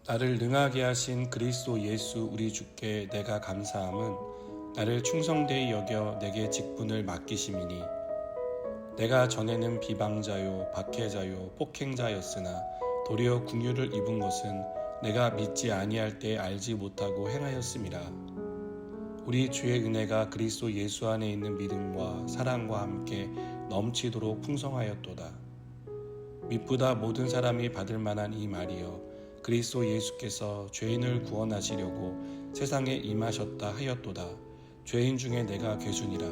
나를 능하게 하신 그리스도 예수 우리 주께 내가 감사함은 나를 충성되이 여겨 내게 직분을 맡기심이니 내가 전에는 비방자요 박해자요 폭행자였으나 도리어 긍휼을 입은 것은 내가 믿지 아니할 때 알지 못하고 행하였음이라. 우리 주의 은혜가 그리스도 예수 안에 있는 믿음과 사랑과 함께 넘치도록 풍성하였도다. 미쁘다 모든 사람이 받을 만한 이 말이여 그리스도 예수께서 죄인을 구원하시려고 세상에 임하셨다 하였도다. 죄인 중에 내가 괴순이라.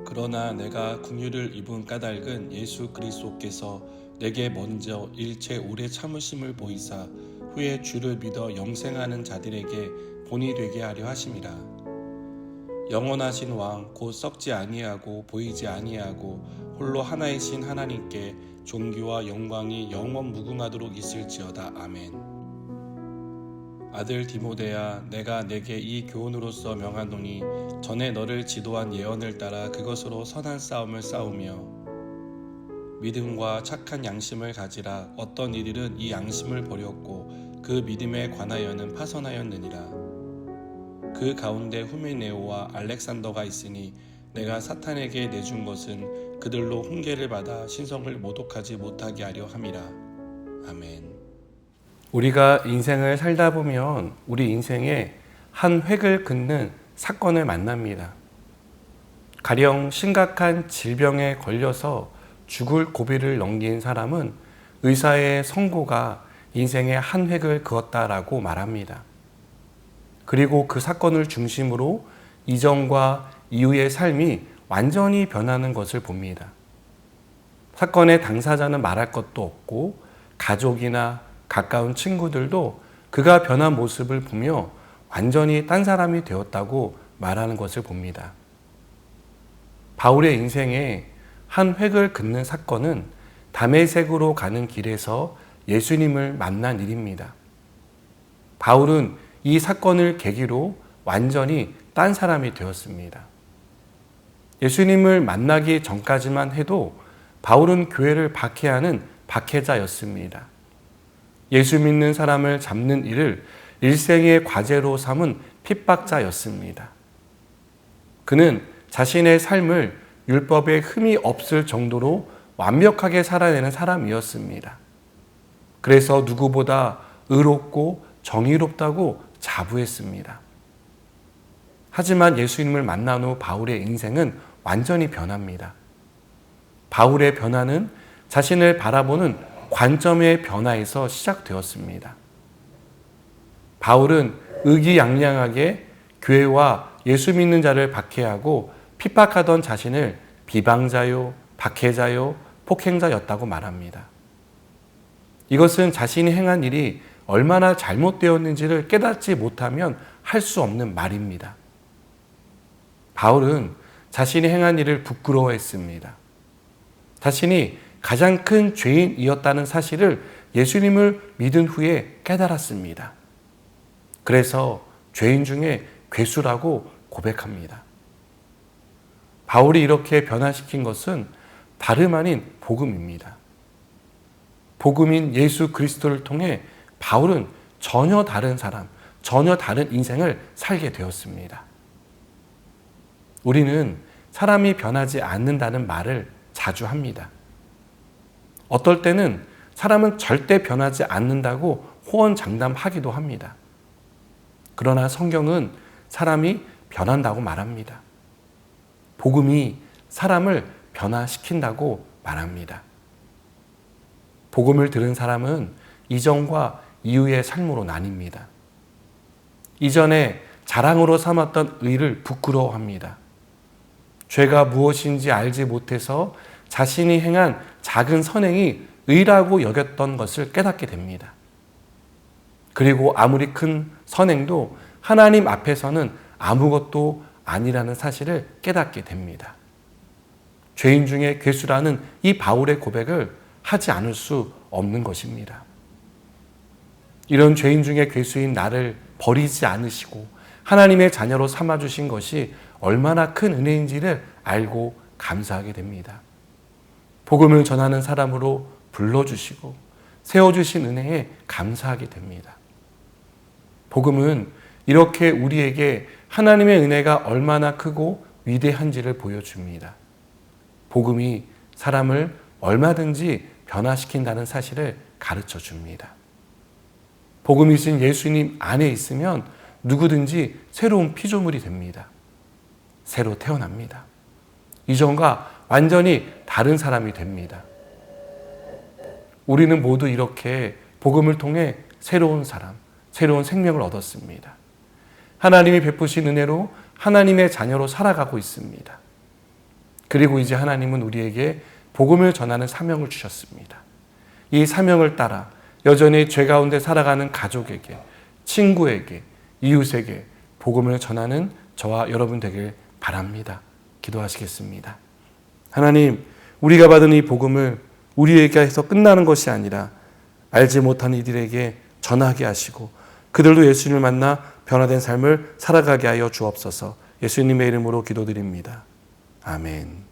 그러나 내가 긍휼을 입은 까닭은 예수 그리스도께서 내게 먼저 일체 오래 참으심을 보이사 후에 주를 믿어 영생하는 자들에게 본이 되게 하려 하심이라. 영원하신 왕 곧 썩지 아니하고 보이지 아니하고 홀로 하나이신 하나님께 존귀와 영광이 영원 무궁하도록 있을지어다. 아멘. 아들 디모데야, 내가 내게 이 교훈으로서 명하노니 전에 너를 지도한 예언을 따라 그것으로 선한 싸움을 싸우며 믿음과 착한 양심을 가지라. 어떤 이들은 이 양심을 버렸고 그 믿음에 관하여는 파선하였느니라. 그 가운데 후메네오와 알렉산더가 있으니 내가 사탄에게 내준 것은 그들로 훈계를 받아 신성을 모독하지 못하게 하려 함이라. 아멘. 우리가 인생을 살다 보면 우리 인생에 한 획을 긋는 사건을 만납니다. 가령 심각한 질병에 걸려서 죽을 고비를 넘긴 사람은 의사의 선고가 인생의 한 획을 그었다라고 말합니다. 그리고 그 사건을 중심으로 이전과 이후의 삶이 완전히 변하는 것을 봅니다. 사건의 당사자는 말할 것도 없고 가족이나 가까운 친구들도 그가 변한 모습을 보며 완전히 딴 사람이 되었다고 말하는 것을 봅니다. 바울의 인생에 한 획을 긋는 사건은 다메섹으로 가는 길에서 예수님을 만난 일입니다. 바울은 이 사건을 계기로 완전히 딴 사람이 되었습니다. 예수님을 만나기 전까지만 해도 바울은 교회를 박해하는 박해자였습니다. 예수 믿는 사람을 잡는 일을 일생의 과제로 삼은 핍박자였습니다. 그는 자신의 삶을 율법에 흠이 없을 정도로 완벽하게 살아내는 사람이었습니다. 그래서 누구보다 의롭고 정의롭다고 자부했습니다. 하지만 예수님을 만난 후 바울의 인생은 완전히 변합니다. 바울의 변화는 자신을 바라보는 관점의 변화에서 시작되었습니다. 바울은 의기양양하게 교회와 예수 믿는 자를 박해하고 핍박하던 자신을 비방자요, 박해자요, 폭행자였다고 말합니다. 이것은 자신이 행한 일이 얼마나 잘못되었는지를 깨닫지 못하면 할 수 없는 말입니다. 바울은 자신이 행한 일을 부끄러워했습니다. 자신이 가장 큰 죄인이었다는 사실을 예수님을 믿은 후에 깨달았습니다. 그래서 죄인 중에 괴수라고 고백합니다. 바울이 이렇게 변화시킨 것은 다름 아닌 복음입니다. 복음인 예수 그리스도를 통해 바울은 전혀 다른 사람, 전혀 다른 인생을 살게 되었습니다. 우리는 사람이 변하지 않는다는 말을 자주 합니다. 어떨 때는 사람은 절대 변하지 않는다고 호언장담하기도 합니다. 그러나 성경은 사람이 변한다고 말합니다. 복음이 사람을 변화시킨다고 말합니다. 복음을 들은 사람은 이전과 이후의 삶으로 나뉩니다. 이전에 자랑으로 삼았던 의를 부끄러워합니다. 죄가 무엇인지 알지 못해서 자신이 행한 작은 선행이 의라고 여겼던 것을 깨닫게 됩니다. 그리고 아무리 큰 선행도 하나님 앞에서는 아무것도 아니라는 사실을 깨닫게 됩니다. 죄인 중에 괴수라는 이 바울의 고백을 하지 않을 수 없는 것입니다. 이런 죄인 중에 괴수인 나를 버리지 않으시고 하나님의 자녀로 삼아주신 것이 얼마나 큰 은혜인지를 알고 감사하게 됩니다. 복음을 전하는 사람으로 불러주시고 세워주신 은혜에 감사하게 됩니다. 복음은 이렇게 우리에게 하나님의 은혜가 얼마나 크고 위대한지를 보여줍니다. 복음이 사람을 얼마든지 변화시킨다는 사실을 가르쳐 줍니다. 복음이신 예수님 안에 있으면 누구든지 새로운 피조물이 됩니다. 새로 태어납니다. 이전과 완전히 다른 사람이 됩니다. 우리는 모두 이렇게 복음을 통해 새로운 사람, 새로운 생명을 얻었습니다. 하나님이 베푸신 은혜로 하나님의 자녀로 살아가고 있습니다. 그리고 이제 하나님은 우리에게 복음을 전하는 사명을 주셨습니다. 이 사명을 따라 여전히 죄 가운데 살아가는 가족에게, 친구에게, 이웃에게 복음을 전하는 저와 여러분 되길 바랍니다. 기도하시겠습니다. 하나님, 우리가 받은 이 복음을 우리에게서 끝나는 것이 아니라 알지 못하는 이들에게 전하게 하시고 그들도 예수님을 만나 변화된 삶을 살아가게 하여 주옵소서. 예수님의 이름으로 기도드립니다. 아멘.